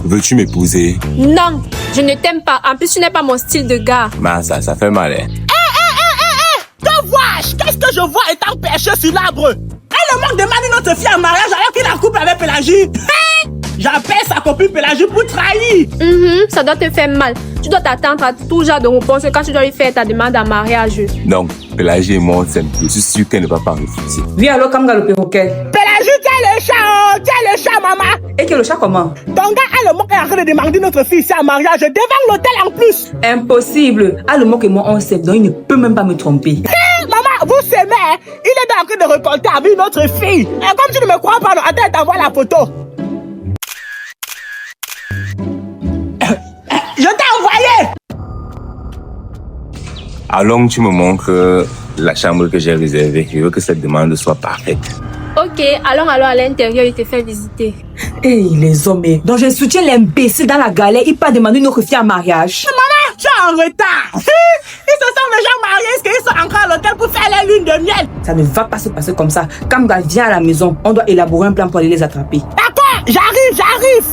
Veux-tu m'épouser? Non, je ne t'aime pas. En plus, tu n'es pas mon style de gars. Mais ça fait mal, hein? Que vois-je? Qu'est-ce que je vois étant perché sur l'arbre? Elle manque de demander notre fille en mariage alors qu'il est en couple avec Pélagie. J'appelle sa copine Pélagie pour trahir. Ça doit te faire mal. Tu dois t'attendre à tout genre de réponse quand tu dois lui faire ta demande en mariage. Donc, Pélagie et moi, je suis sûr qu'elle ne va pas refuser. Oui, alors, Kamga le perroquet. Pélagie, tiens le chat, tiens le chat, maman. Et que le chat comment? Ton gars, elle est en train de demander notre fille ici en mariage devant l'hôtel en plus. Impossible. Alomok et moi, on s'aime, donc il ne peut même pas me tromper. Maman, vous s'aimez, hein? Il est en train de récolter avec notre fille. Et comme tu ne me crois pas, non, attends, t'envoie la photo. Je t'ai envoyé. Alors, tu me montres la chambre que j'ai réservée. Je veux que cette demande soit parfaite. Ok, allons à l'intérieur, il te fait visiter. Hey, les hommes. Donc, je soutiens l'imbécile dans la galère. Il peut demander notre fille en mariage. Maman, tu es en retard. Ils se sont déjà mariés, parce qu'ils sont encore à l'hôtel pour faire la lune de miel. Ça ne va pas se passer comme ça. Kamga, viens à la maison. On doit élaborer un plan pour aller les attraper. D'accord, j'arrive.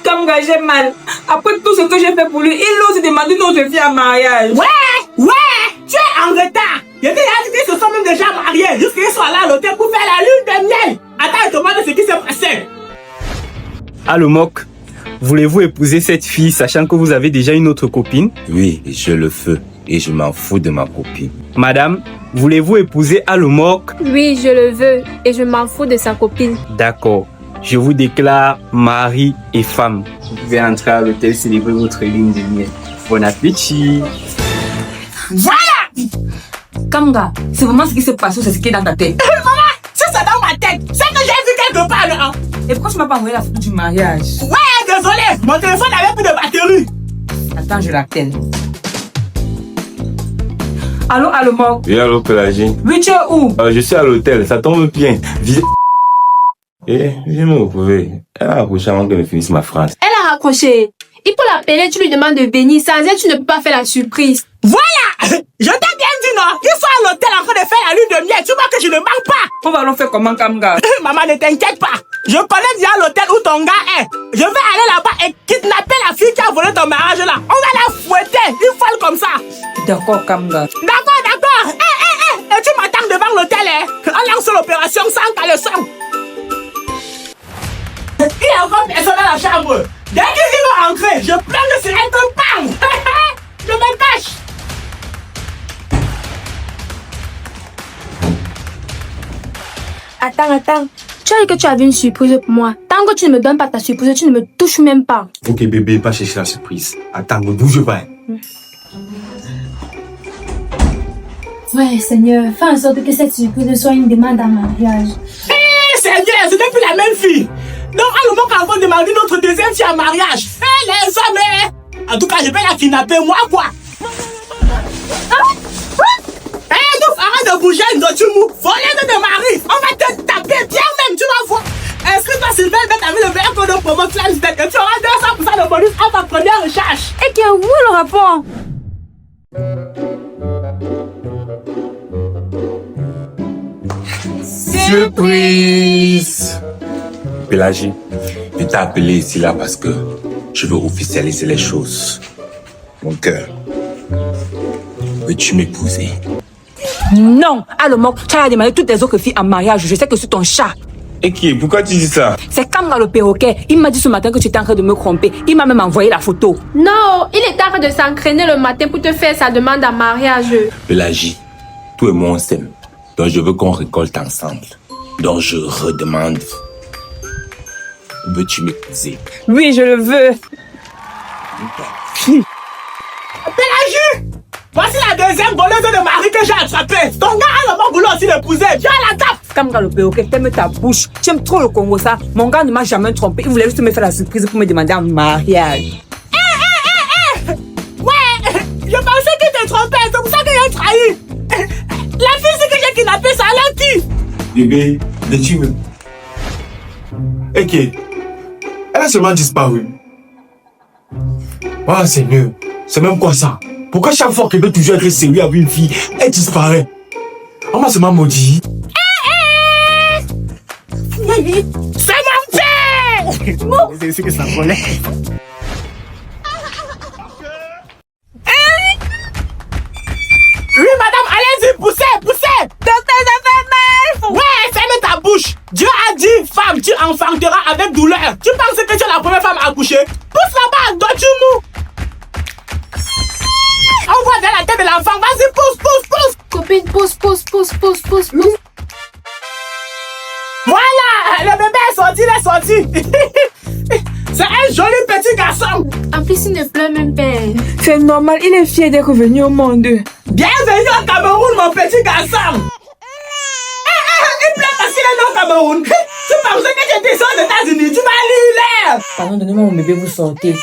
Kamga, j'ai mal. Après tout ce que j'ai fait pour lui, il ose demander notre fille en mariage. Ouais, tu es en retard. Je t'ai dit qu'ils se sont même déjà mariés, jusqu'ils soient là à l'hôtel pour faire la lune de miel. Attends, je te demande ce qui s'est passé. Alomok, voulez-vous épouser cette fille sachant que vous avez déjà une autre copine? Oui, je le fais. Et je m'en fous de ma copine. Madame, voulez-vous épouser Alomok? Oui, je le veux et je m'en fous de sa copine. D'accord. Je vous déclare mari et femme. Vous pouvez entrer à l'hôtel célébrer votre ligne de miel. Bon appétit. Voilà. Kamga, c'est vraiment ce qui se passe ou c'est ce qui est dans ta tête? Maman, c'est ça dans ma tête. C'est que j'ai vu quelque part là. Et pourquoi tu m'as pas envoyé la photo du mariage? Ouais, désolé. Mon téléphone n'avait plus de batterie. Attends, je l'appelle. Allô, Alomok? Oui, allô, Pélagie. Oui, tu es où? Je suis à l'hôtel, ça tombe bien. Viens me retrouver. Elle a accroché avant que je finisse ma phrase. Elle a raccroché. Il peut l'appeler, tu lui demandes de venir. Sans elle, tu ne peux pas faire la surprise. Voilà. Je t'ai bien dit non. Ils sont à l'hôtel en train de faire la lune de miel. Tu vois que je ne manque pas. On va alors faire comment, Kamga? Maman, ne t'inquiète pas. Je connais déjà l'hôtel où ton gars est. Je vais aller là-bas et kidnapper la fille qui a volé ton mariage là. On va la fouetter. Une folle comme ça. D'accord, Kamga. D'accord. Et tu m'attends devant l'hôtel, hein. On lance l'opération sans caleçon. Il y a encore personne dans la chambre. Dès qu'ils vont rentrer, je prends le sirène comme bam. Je me cache. Attends. Tu as dit que tu avais une surprise pour moi. Tant que tu ne me donnes pas ta surprise, tu ne me touches même pas. Ok bébé, pas chercher la surprise. Attends, ne bouge pas. Ouais, Seigneur, fais en sorte que cette surprise soit une demande en mariage. Seigneur, ce n'est plus la même fille. Donc, à le moment qu'on va demander notre deuxième fille en mariage. Les hommes, en tout cas, je vais la kidnapper, moi, quoi. Donc, arrête de bouger, tu mou. Voler de mari. On va te taper bien même, tu vas voir. Inscris-toi, Sylvain, avec le meilleur code de promo Flansdeck. Et tu auras 200% de bonus à ta première recherche. Et qui est où le rapport? Surprise! Pélagie, je t'ai appelé ici là parce que je veux officialiser les choses. Mon cœur, veux-tu m'épouser? Non, Alomok, tu as demandé toutes les autres filles en mariage. Je sais que c'est ton chat. Et qui? Pourquoi tu dis ça? C'est Kamga le perroquet. Il m'a dit ce matin que tu étais en train de me tromper. Il m'a même envoyé la photo. Non, il est en train de s'entraîner le matin pour te faire sa demande en mariage. Pélagie, toi et moi on s'aime. Donc je veux qu'on récolte ensemble. Donc je redemande. Veux-tu m'épouser? Oui, je le veux. Pélagie! Voici la deuxième voleuse de mari que j'ai attrapée. Ton gars a le bon boulot aussi l'épouser. Viens à la table. Kamga le perroquet, t'aimes ta bouche. Tu aimes trop le Congo, ça. Mon gars ne m'a jamais trompé. Il voulait juste me faire la surprise pour me demander en mariage. Ouais, je pensais qu'il te trompait. C'est pour ça que j'ai trahi. La fille que j'ai kidnappée, ça a qui? Bébé, veux-tu me... Ok. Elle a seulement disparu. Oh Seigneur, c'est même quoi ça? Pourquoi chaque fois qu'elle veut toujours être sérieux avec une fille, elle disparaît? On m'a seulement maudit. Fini. C'est mon thé. C'est que ça volait. Oui, madame, allez-y, poussez. Docteur, ça fait mal. Ouais, ferme ta bouche. Dieu a dit, femme, tu enfanteras avec douleur. Tu penses que tu es la première femme à accoucher? Pousse là-bas, doigt tu mou. On voit dans la tête de l'enfant. Vas-y, pousse. Copine, pousse. Voilà, le bébé est sorti, il est sorti. C'est un joli petit garçon. En plus, il ne pleure même pas. C'est normal, il est fier d'être venu au monde. Bienvenue au Cameroun, mon petit garçon. Il pleure parce qu'il est né au Cameroun. Tu pensais que j'étais aux États-Unis, tu vas lire. Pardon, donnez-moi mon bébé, vous sortez. Ok.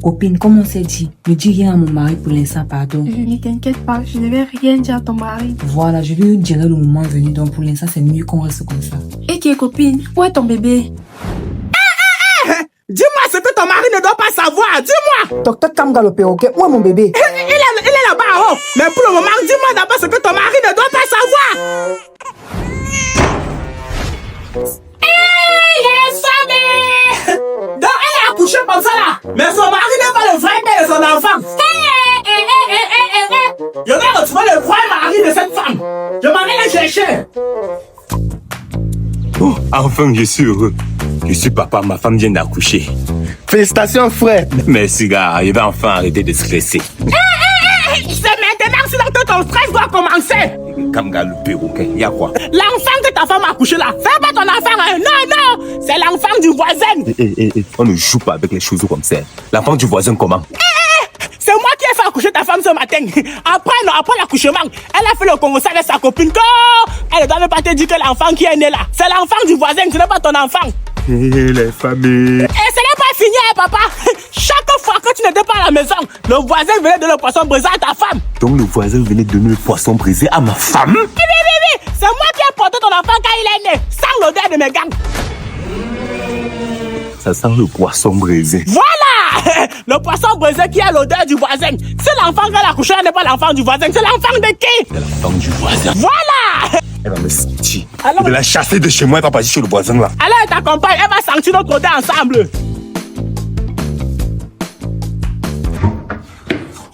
Copine, comme on s'est dit, ne dis rien à mon mari pour l'instant, pardon. Ne t'inquiète pas, je ne vais rien dire à ton mari. Voilà, je lui dirai le moment venu, donc pour l'instant, c'est mieux qu'on reste comme ça. Et qui est copine? Où est ton bébé? Dis-moi ce que ton mari ne doit pas savoir. Dis-moi. Docteur Kamga le perroquet, où est mon bébé? Il est là-bas en haut. Mais pour le moment, dis-moi d'abord ce que ton mari ne doit pas savoir. Donc elle est accouchée comme ça là. Mais son mari n'est pas le vrai père de son enfant. Je vais retrouver le vrai mari de cette femme. Je m'en vais le chercher. Oh, enfin, je suis heureux. Je suis papa, ma femme vient d'accoucher. Félicitations, frère. Merci, gars. Je vais enfin arrêter de stresser. C'est maintenant sinon que ton stress doit commencer. Kamga le perroquet, y a quoi? L'enfant que ta femme a accouché là, c'est pas ton enfant, hein? Non, c'est l'enfant du voisin. On ne joue pas avec les choses comme ça. L'enfant du voisin, comment? C'est moi qui ai fait accoucher ta femme ce matin. Après l'accouchement, elle a fait le congo avec sa copine. Elle ne doit même pas te dire que l'enfant qui est né là, c'est l'enfant du voisin, ce n'est pas ton enfant. Les familles. Et ce n'est pas fini, hein, papa. Chaque fois que tu n'étais pas à la maison, le voisin venait donner le poisson brisé à ta femme. Donc le voisin venait donner le poisson brisé à ma femme? Oui. C'est moi qui ai porté ton enfant quand il est né, sans l'odeur de mes gants. Ça sent le poisson brisé. Voilà. Le poisson brisé qui a l'odeur du voisin. C'est l'enfant qui a accouché, n'est pas l'enfant du voisin. C'est l'enfant de qui? C'est l'enfant du voisin. Voilà. Elle va me sentir. Alors- Je vais la chasser de chez moi, elle va partir chez le voisin là. Alors elle t'accompagne, elle va sentir notre odeur ensemble.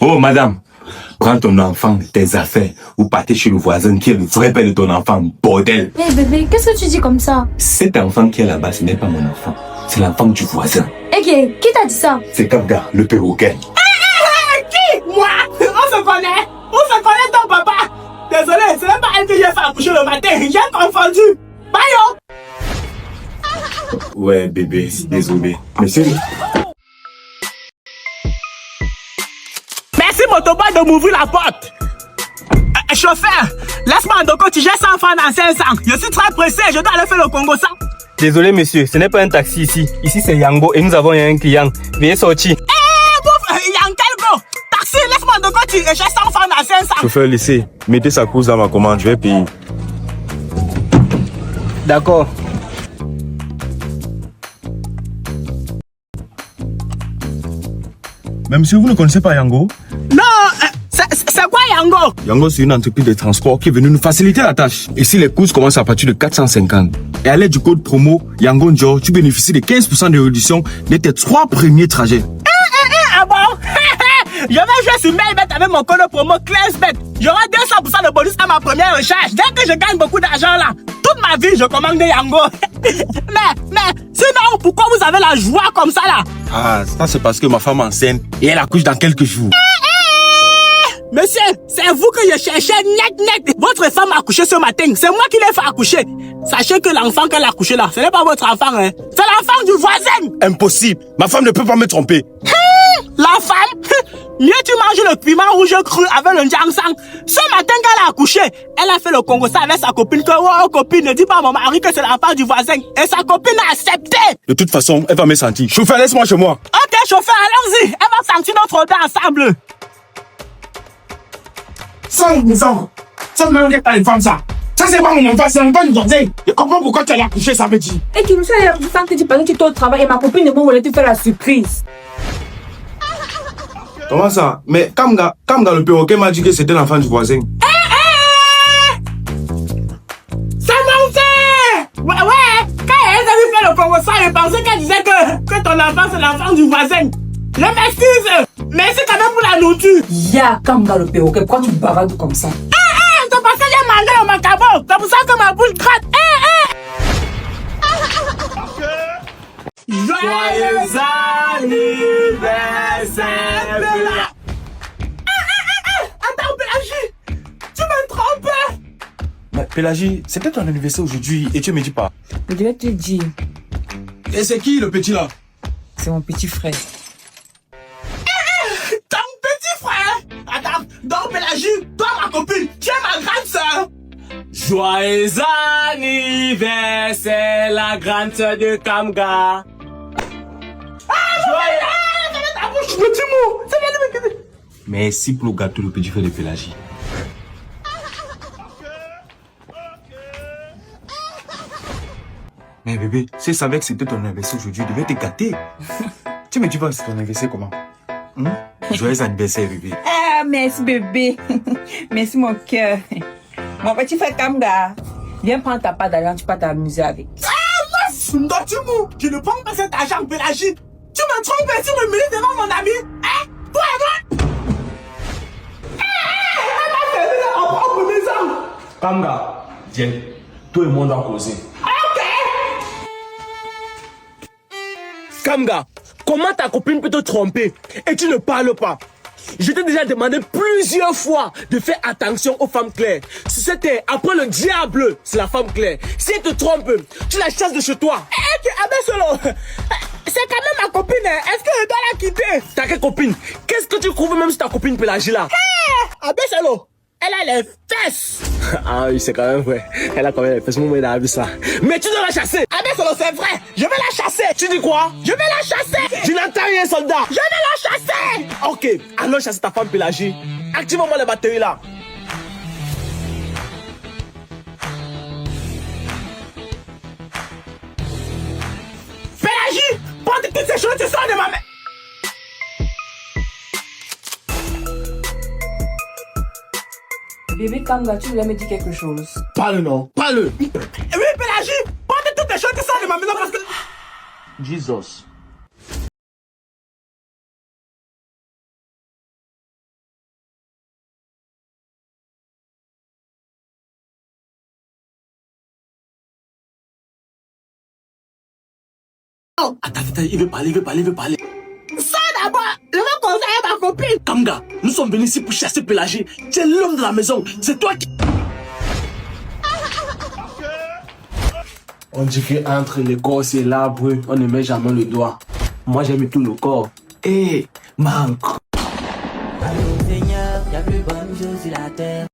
Oh, madame, prends ton enfant, tes affaires, ou partez chez le voisin qui est le vrai père de ton enfant, bordel. Hé bébé, qu'est-ce que tu dis comme ça? Cet enfant qui est là-bas, ce n'est pas mon enfant. C'est l'enfant du voisin. Et qui t'a dit ça? C'est Kamga, le perroquet. Qui? Moi? On se connaît ton papa. Désolé, ce n'est pas elle que j'ai fait accoucher le matin. J'ai confondu. Bayo. Ouais, bébé, désolé. Monsieur. Merci motoboy de m'ouvrir la porte. Chauffeur, laisse-moi en doko, tu gères 100 francs dans 500. Je suis très pressé, je dois aller faire le Congo ça. Désolé, monsieur, ce n'est pas un taxi ici. Ici, c'est Yango et nous avons un client. Veuillez sortir. Yankelgo, taxi, laisse-moi en doko, tu gères 100 francs dans 500. Chauffeur, laissez. Mettez sa course dans ma commande, je vais payer. D'accord. Mais monsieur, vous ne connaissez pas Yango? Non, c'est quoi Yango? Yango, c'est une entreprise de transport qui est venue nous faciliter la tâche. Ici, les courses commencent à partir de 450. Et à l'aide du code promo Yango Njo, tu bénéficies de 15% de réduction de tes 3 premiers trajets. Ah bon? Je vais jouer sur Mailbet avec mon code promo ClassBet. J'aurai 200% de bonus à ma première recharge. Dès que je gagne beaucoup d'argent là, toute ma vie, je commande des Yango. mais, sinon, pourquoi vous avez la joie comme ça là? Ah, ça c'est parce que ma femme est enceinte et elle accouche dans quelques jours. Monsieur, c'est vous que je cherchais net. Votre femme a accouché ce matin. C'est moi qui l'ai fait accoucher. Sachez que l'enfant qu'elle a accouché là, ce n'est pas votre enfant, hein. C'est l'enfant du voisin. Impossible. Ma femme ne peut pas me tromper. La femme? Mieux tu manges le piment rouge cru avec le njang-sang. Ce matin qu'elle a accouché, elle a fait le Congo ça avec sa copine. Que oh copine, ne dis pas à mon mari que c'est l'enfant du voisin. Et sa copine a accepté. De toute façon, elle va me sentir. Chauffeur, laisse-moi chez moi. Ok chauffeur, allons-y. Elle va sentir notre odeur ensemble. Ça ne me pas une femme, ça. Ça, c'est pas mon enfant, c'est un enfant du voisin. Je comprends pourquoi tu allais accoucher, ça veut dire. Et qui me fait la puissance que tu penses que tu es au travail et ma copine et moi, on voulait te faire la surprise. Comment ça? Mais Kamga, le perroquet m'a dit que c'était l'enfant du voisin. C'est mon frère! Ouais, quand elle a fait le conversation, elle pensait qu'elle disait que ton enfant c'est l'enfant du voisin. Je m'excuse! Merci quand même pour la nourriture! Ya, Kamga le perroquet, pourquoi tu bavardes comme ça? C'est parce que j'ai mangé le macaron! C'est pour ça que ma bouche gratte! Joyeux anniversaire! Attends, Pélagie! Tu me trompes! Mais Pélagie, c'était ton anniversaire aujourd'hui et tu me dis pas. Je vais te dire, Et c'est qui le petit là? c'est mon petit frère. Ton petit frère! Attends, donc Pélagie, toi ma copine, tu es ma grande sœur! Joyeux anniversaire, la grande sœur de Kamga. Ta bouche, petit mot! C'est bien de me quitter! Merci pour le gâteau, le petit frère de Pélagie. Mais bébé, si je savais que c'était ton anniversaire aujourd'hui, je devais te gâter. Tu me dis pas c'est ton anniversaire comment? Joyeux anniversaire, bébé. Ah, merci bébé. Merci mon cœur. Mon petit frère Kamga, viens prendre ta part d'argent, tu peux t'amuser avec. Ndotumu, je ne prends pas cet argent, Pélagie. Tu me trompes et tu me mets devant mon ami. Hein? Toi et moi. Elle m'a fait dans ma propre maison. Kamga, viens. Toi et moi, on doit causer. Ok. Kamga, comment ta copine peut te tromper et tu ne parles pas? Je t'ai déjà demandé plusieurs fois de faire attention aux femmes claires. Si c'était après le diable, c'est la femme claire. Si elle te trompe, tu la chasses de chez toi. Solo. C'est quand même ma copine. Est-ce que je dois la quitter? Ta quelle copine? Qu'est-ce que tu trouves même sur ta copine Pélagie là? Solo. Elle a les fesses. Ah oui, c'est quand même vrai. Elle a quand même fait ce moment, il a vu ça. Mais tu dois la chasser. Solo, c'est vrai. Je vais la chasser. Tu dis quoi? Je vais la chasser. Je n'entends rien, soldat. Je vais la chasser. Ok, alors chasser ta femme Pélagie. Active-moi les batteries là. Pélagie, porte toutes ces choses, tu sors de ma main. Bébé Kamga, tu voulais me dire quelque chose? Parle non, parle. Oui, Pélagie, porte toutes les choses, tu sors de ma maison parce que... Jesus. Attends, il veut parler. Ça d'abord, je veux causer avec ma copine. Kamga, nous sommes venus ici pour chasser Pélagie. Tu es l'homme de la maison. C'est toi qui... On dit qu'entre l'écorce et l'arbre, on ne met jamais le doigt. Moi, j'ai mis tout le corps. Hé, manque. Allô Seigneur, y'a plus bonne chose sur la terre.